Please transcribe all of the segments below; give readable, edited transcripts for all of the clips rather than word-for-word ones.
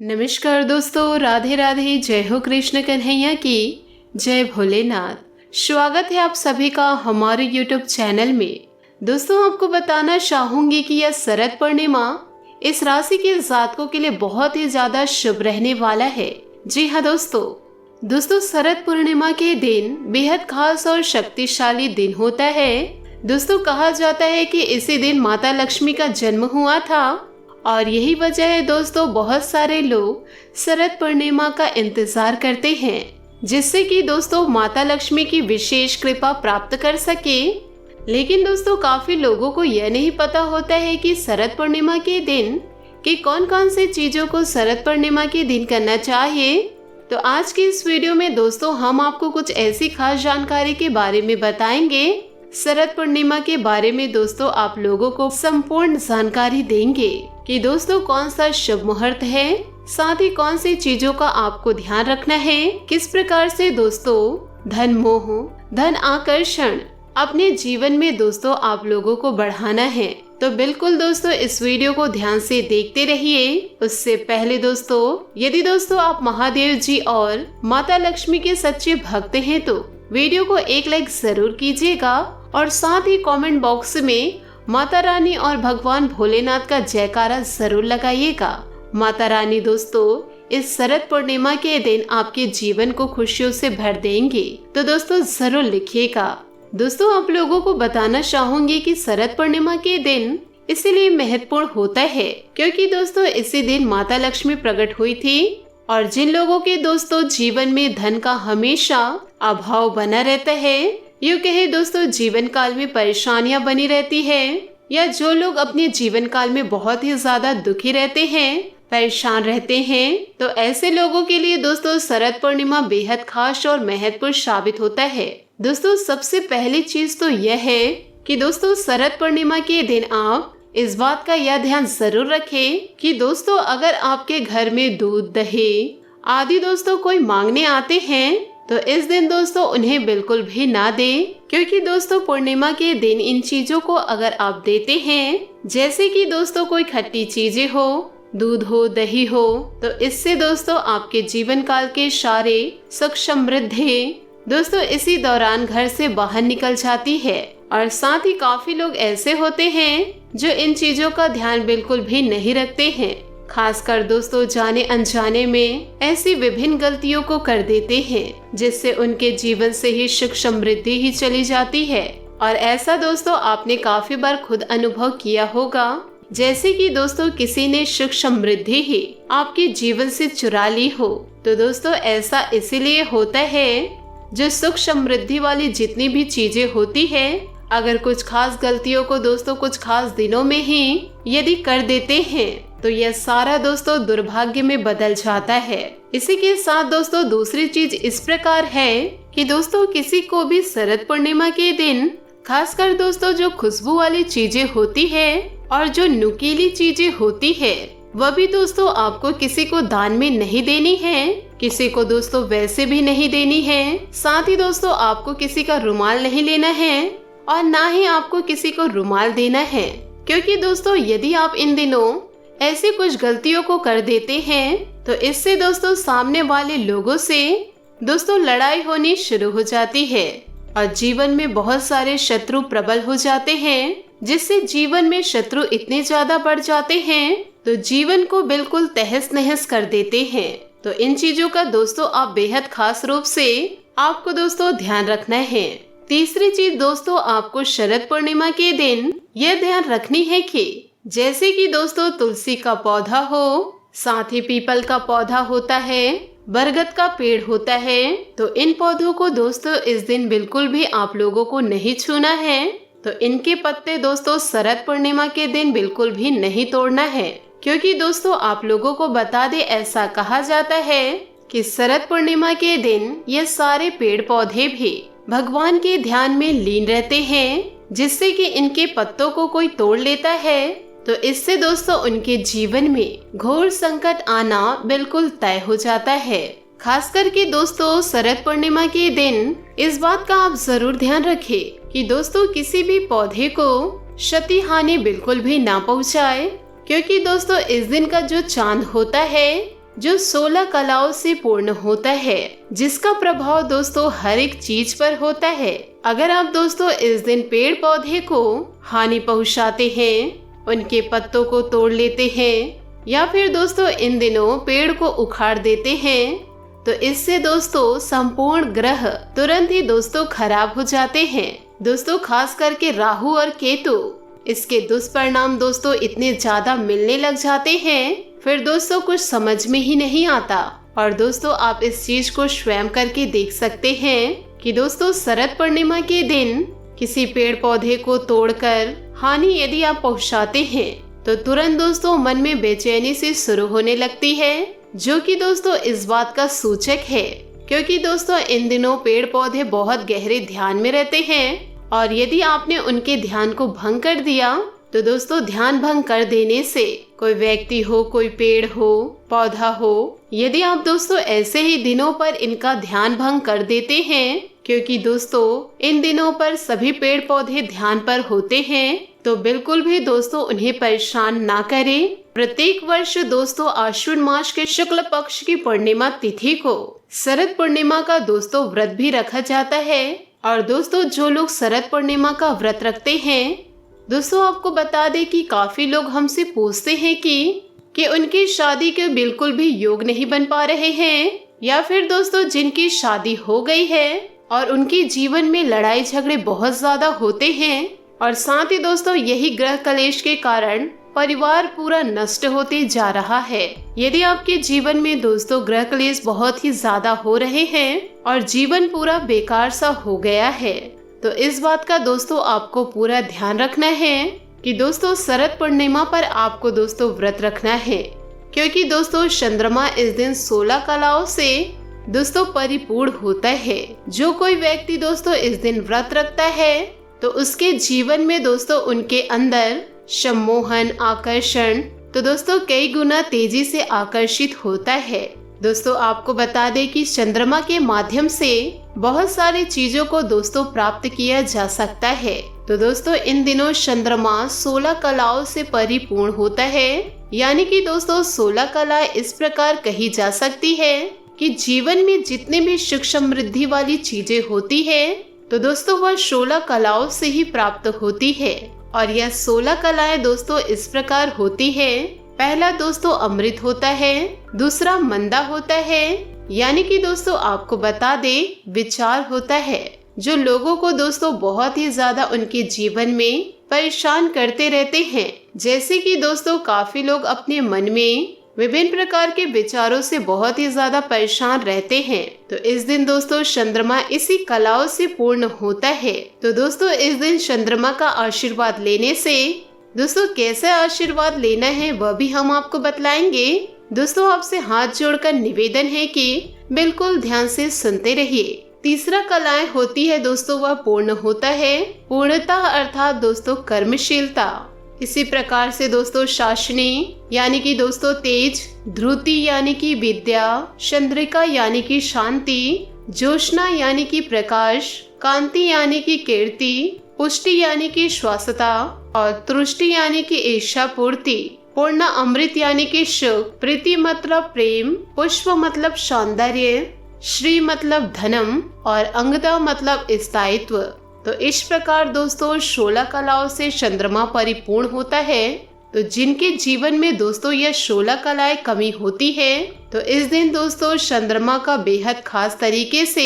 नमस्कार दोस्तों, राधे राधे। जय हो कृष्ण कन्हैया की, जय भोलेनाथ। स्वागत है आप सभी का हमारे YouTube चैनल में। दोस्तों, आपको बताना चाहूंगी कि यह शरद पूर्णिमा इस राशि के जातकों के लिए बहुत ही ज्यादा शुभ रहने वाला है। जी हाँ दोस्तों शरद पूर्णिमा के दिन बेहद खास और शक्तिशाली दिन होता है। दोस्तों, कहा जाता है कि इसी दिन माता लक्ष्मी का जन्म हुआ था और यही वजह है दोस्तों बहुत सारे लोग शरद पूर्णिमा का इंतजार करते हैं, जिससे कि दोस्तों माता लक्ष्मी की विशेष कृपा प्राप्त कर सके। लेकिन दोस्तों काफी लोगों को यह नहीं पता होता है कि शरद पूर्णिमा के दिन कि कौन कौन से चीजों को शरद पूर्णिमा के दिन करना चाहिए। तो आज की इस वीडियो में दोस्तों हम आपको कुछ ऐसी खास जानकारी के बारे में बताएंगे। शरद पूर्णिमा के बारे में दोस्तों आप लोगों को संपूर्ण जानकारी देंगे कि दोस्तों कौन सा शुभ मुहूर्त है, साथ ही कौन सी चीजों का आपको ध्यान रखना है, किस प्रकार से दोस्तों धन मोह, धन आकर्षण अपने जीवन में दोस्तों आप लोगों को बढ़ाना है। तो बिल्कुल दोस्तों इस वीडियो को ध्यान से देखते रहिए। उससे पहले दोस्तों यदि दोस्तों आप महादेव जी और माता लक्ष्मी के सच्चे भक्त हैं तो वीडियो को एक लाइक जरूर कीजिएगा और साथ ही कमेंट बॉक्स में माता रानी और भगवान भोलेनाथ का जयकारा जरूर लगाइएगा। माता रानी दोस्तों इस शरद पूर्णिमा के दिन आपके जीवन को खुशियों से भर देंगे, तो दोस्तों जरूर लिखिएगा। दोस्तों आप लोगों को बताना चाहूंगी कि शरद पूर्णिमा के दिन इसलिए महत्वपूर्ण होता है क्योंकि दोस्तों इसी दिन माता लक्ष्मी प्रकट हुई थी और जिन लोगों के दोस्तों जीवन में धन का हमेशा अभाव बना रहता है, यूँ कहे दोस्तों जीवन काल में परेशानियां बनी रहती है, या जो लोग अपने जीवन काल में बहुत ही ज्यादा दुखी रहते हैं, परेशान रहते हैं, तो ऐसे लोगों के लिए दोस्तों शरद पूर्णिमा बेहद खास और महत्वपूर्ण साबित होता है। दोस्तों सबसे पहली चीज तो यह है कि दोस्तों शरद पूर्णिमा के दिन आप इस बात का यह ध्यान जरूर रखें कि दोस्तों अगर आपके घर में दूध, दही आदि दोस्तों कोई मांगने आते हैं तो इस दिन दोस्तों उन्हें बिल्कुल भी ना दें, क्योंकि दोस्तों पूर्णिमा के दिन इन चीजों को अगर आप देते हैं, जैसे कि दोस्तों कोई खट्टी चीजें हो, दूध हो, दही हो, तो इससे दोस्तों आपके जीवन काल के सारे सुख समृद्धि दोस्तों इसी दौरान घर से बाहर निकल जाती है। और साथ ही काफी लोग ऐसे होते हैं जो इन चीजों का ध्यान बिल्कुल भी नहीं रखते हैं, खासकर दोस्तों जाने अनजाने में ऐसी विभिन्न गलतियों को कर देते हैं जिससे उनके जीवन से ही सुख समृद्धि ही चली जाती है। और ऐसा दोस्तों आपने काफी बार खुद अनुभव किया होगा, जैसे कि दोस्तों किसी ने सुख समृद्धि ही आपके जीवन से चुरा ली हो। तो दोस्तों ऐसा इसीलिए होता है, जो सुख समृद्धि वाली जितनी भी चीजें होती है, अगर कुछ खास गलतियों को दोस्तों कुछ खास दिनों में ही यदि कर देते हैं तो यह सारा दोस्तों दुर्भाग्य में बदल जाता है। इसी के साथ दोस्तों दूसरी चीज इस प्रकार है कि दोस्तों किसी को भी शरद पूर्णिमा के दिन खासकर दोस्तों जो खुशबू वाली चीजें होती है और जो नुकीली चीजें होती है, वह भी दोस्तों आपको किसी को दान में नहीं देनी है, किसी को दोस्तों वैसे भी नहीं देनी है। साथ ही दोस्तों आपको किसी का रुमाल नहीं लेना है और ना ही आपको किसी को रुमाल देना है, क्योंकि दोस्तों यदि आप इन दिनों ऐसी कुछ गलतियों को कर देते हैं तो इससे दोस्तों सामने वाले लोगों से दोस्तों लड़ाई होनी शुरू हो जाती है और जीवन में बहुत सारे शत्रु प्रबल हो जाते हैं, जिससे जीवन में शत्रु इतने ज्यादा बढ़ जाते हैं तो जीवन को बिल्कुल तहस नहस कर देते हैं। तो इन चीजों का दोस्तों आप बेहद खास रूप से आपको दोस्तों ध्यान रखना है। तीसरी चीज दोस्तों आपको शरद पूर्णिमा के दिन यह ध्यान रखनी है कि जैसे कि दोस्तों तुलसी का पौधा हो, साथ ही पीपल का पौधा होता है, बरगद का पेड़ होता है, तो इन पौधों को दोस्तों इस दिन बिल्कुल भी आप लोगों को नहीं छूना है। तो इनके पत्ते दोस्तों शरद पूर्णिमा के दिन बिल्कुल भी नहीं तोड़ना है, क्योंकि दोस्तों आप लोगों को बता दे ऐसा कहा जाता है कि शरद पूर्णिमा के दिन ये सारे पेड़ पौधे भी भगवान के ध्यान में लीन रहते हैं, जिससे कि इनके पत्तों को कोई तोड़ लेता है तो इससे दोस्तों उनके जीवन में घोर संकट आना बिल्कुल तय हो जाता है। खास करके दोस्तों शरद पूर्णिमा के दिन इस बात का आप जरूर ध्यान रखें कि दोस्तों किसी भी पौधे को क्षति हानि बिल्कुल भी ना पहुंचाए, क्योंकि दोस्तों इस दिन का जो चांद होता है जो 16 कलाओं से पूर्ण होता है, जिसका प्रभाव दोस्तों हर एक चीज पर होता है। अगर आप दोस्तों इस दिन पेड़ पौधे को हानि पहुंचाते हैं, उनके पत्तों को तोड़ लेते हैं या फिर दोस्तों इन दिनों पेड़ को उखाड़ देते हैं, तो इससे दोस्तों संपूर्ण ग्रह तुरंत ही दोस्तों खराब हो जाते हैं। दोस्तों खास करके राहु और केतु, इसके दुष्परिणाम दोस्तों इतने ज्यादा मिलने लग जाते हैं, फिर दोस्तों कुछ समझ में ही नहीं आता। और दोस्तों आप इस चीज को स्वयं करके देख सकते हैं कि दोस्तों शरद पूर्णिमा के दिन किसी पेड़ पौधे को तोड़कर हानि यदि आप पहुंचाते हैं तो तुरंत दोस्तों मन में बेचैनी सी शुरू होने लगती है, जो कि दोस्तों इस बात का सूचक है क्योंकि दोस्तों इन दिनों पेड़ पौधे बहुत गहरे ध्यान में रहते हैं और यदि आपने उनके ध्यान को भंग कर दिया तो दोस्तों ध्यान भंग कर देने से कोई व्यक्ति हो, कोई पेड़ हो, पौधा हो, यदि आप दोस्तों ऐसे ही दिनों पर इनका ध्यान भंग कर देते हैं, क्योंकि दोस्तों इन दिनों पर सभी पेड़ पौधे ध्यान पर होते हैं, तो बिल्कुल भी दोस्तों उन्हें परेशान ना करें। प्रत्येक वर्ष दोस्तों आश्विन मास के शुक्ल पक्ष की पूर्णिमा तिथि को शरद पूर्णिमा का दोस्तों व्रत भी रखा जाता है। और दोस्तों जो लोग शरद पूर्णिमा का व्रत रखते हैं, दोस्तों आपको बता दें कि काफी लोग हमसे पूछते हैं कि उनकी शादी के बिल्कुल भी योग नहीं बन पा रहे हैं, या फिर दोस्तों जिनकी शादी हो गई है और उनके जीवन में लड़ाई झगड़े बहुत ज्यादा होते हैं और साथ ही दोस्तों यही ग्रह कलेश के कारण परिवार पूरा नष्ट होते जा रहा है। यदि आपके जीवन में दोस्तों ग्रह कलेश बहुत ही ज्यादा हो रहे हैं और जीवन पूरा बेकार सा हो गया है, तो इस बात का दोस्तों आपको पूरा ध्यान रखना है कि दोस्तों शरद पूर्णिमा पर आपको दोस्तों व्रत रखना है, क्योंकि दोस्तों चंद्रमा इस दिन 16 कलाओं से दोस्तों परिपूर्ण होता है। जो कोई व्यक्ति दोस्तों इस दिन व्रत रखता है तो उसके जीवन में दोस्तों उनके अंदर सम्मोहन, आकर्षण तो दोस्तों कई गुना तेजी से आकर्षित होता है। दोस्तों आपको बता दें कि चंद्रमा के माध्यम से बहुत सारी चीजों को दोस्तों प्राप्त किया जा सकता है। तो दोस्तों इन दिनों चंद्रमा 16 कलाओं से परिपूर्ण होता है, यानी कि दोस्तों 16 कलाएं इस प्रकार कही जा सकती है कि जीवन में जितने भी सुख समृद्धि वाली चीजें होती है तो दोस्तों वह 16 कलाओं से ही प्राप्त होती है। और यह 16 कलाएं दोस्तों इस प्रकार होती है, पहला दोस्तों अमृत होता है, दूसरा मंदा होता है, यानी कि दोस्तों आपको बता दे विचार होता है, जो लोगों को दोस्तों बहुत ही ज्यादा उनके जीवन में परेशान करते रहते हैं। जैसे कि दोस्तों काफी लोग अपने मन में विभिन्न प्रकार के विचारों से बहुत ही ज्यादा परेशान रहते हैं, तो इस दिन दोस्तों चंद्रमा इसी कलाओं से पूर्ण होता है। तो दोस्तों इस दिन चंद्रमा का आशीर्वाद लेने से दोस्तों कैसे आशीर्वाद लेना है वह भी हम आपको बतलाएंगे। दोस्तों आपसे हाथ जोड़कर निवेदन है कि बिल्कुल ध्यान से सुनते रहिए। तीसरा कलाएं होती है दोस्तों वह पूर्ण होता है, पूर्णता अर्थात दोस्तों कर्मशीलता। इसी प्रकार से दोस्तों शासनी यानी कि दोस्तों तेज, ध्रुति यानी कि विद्या, चंद्रिका यानी कि शांति, जोशना यानी कि प्रकाश, कांति यानी कि कीर्ति, पुष्टि यानी कि श्वासता और तुष्टि यानी कि इच्छा पूर्ति, पूर्ण अमृत यानी कि सुख, प्रीति मतलब प्रेम, पुष्प मतलब सौंदर्य, श्री मतलब धनम और अंगदा मतलब स्थायित्व। तो इस प्रकार दोस्तों 16 कलाओं से चंद्रमा परिपूर्ण होता है। तो जिनके जीवन में दोस्तों यह 16 कलाएं कमी होती है, तो इस दिन दोस्तों चंद्रमा का बेहद खास तरीके से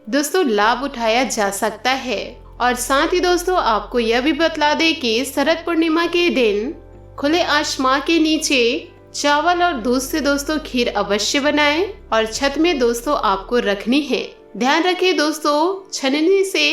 दोस्तों लाभ उठाया जा सकता है। और साथ ही दोस्तों आपको यह भी बतला दे कि शरद पूर्णिमा के दिन खुले आसमान के नीचे चावल और दूध से दोस्तों खीर अवश्य बनाएं और छत में दोस्तों आपको रखनी है। ध्यान रखें दोस्तों छन्नी से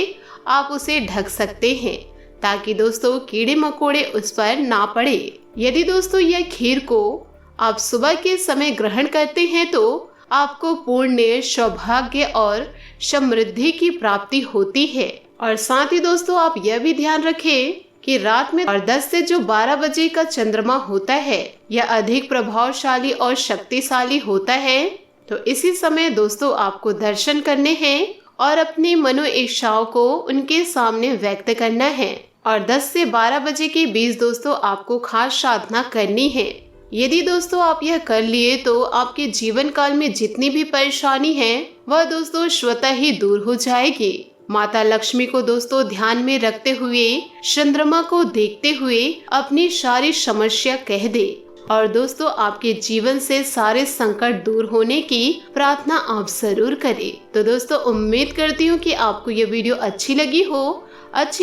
आप उसे ढक सकते हैं ताकि दोस्तों कीड़े मकोड़े उस पर ना पड़े। यदि दोस्तों यह खीर को आप सुबह के समय ग्रहण करते हैं तो आपको पुण्य, सौभाग्य और समृद्धि की प्राप्ति होती है। और साथ ही दोस्तों आप यह भी ध्यान रखें कि रात में और 10 से जो 12 बजे का चंद्रमा होता है यह अधिक प्रभावशाली और शक्तिशाली होता है। तो इसी समय दोस्तों आपको दर्शन करने हैं और अपनी मनो इच्छाओं को उनके सामने व्यक्त करना है। और 10 से 12 बजे के बीच दोस्तों आपको खास साधना करनी है। यदि दोस्तों आप यह कर लिए तो आपके जीवन काल में जितनी भी परेशानी है वह दोस्तों स्वतः ही दूर हो जाएगी। माता लक्ष्मी को दोस्तों ध्यान में रखते हुए चंद्रमा को देखते हुए अपनी सारी समस्या कह दे और दोस्तों आपके जीवन से सारे संकट दूर होने की प्रार्थना आप जरूर करें। तो दोस्तों उम्मीद करती हूँ कि आपको ये वीडियो अच्छी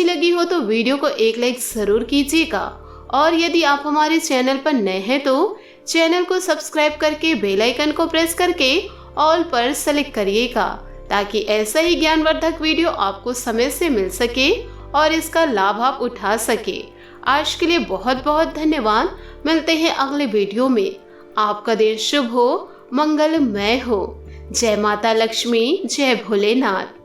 लगी हो तो वीडियो को एक लाइक जरूर कीजिएगा और यदि आप हमारे चैनल पर नए हैं तो चैनल को सब्सक्राइब करके बेल आइकन को प्रेस करके ऑल पर सेलेक्ट करिएगा ताकि ऐसा ही ज्ञानवर्धक वीडियो आपको समय से मिल सके और इसका लाभ आप उठा सके। आज के लिए बहुत बहुत धन्यवाद। मिलते हैं अगले वीडियो में। आपका दिन शुभ हो, मंगलमय हो। जय माता लक्ष्मी, जय भोलेनाथ।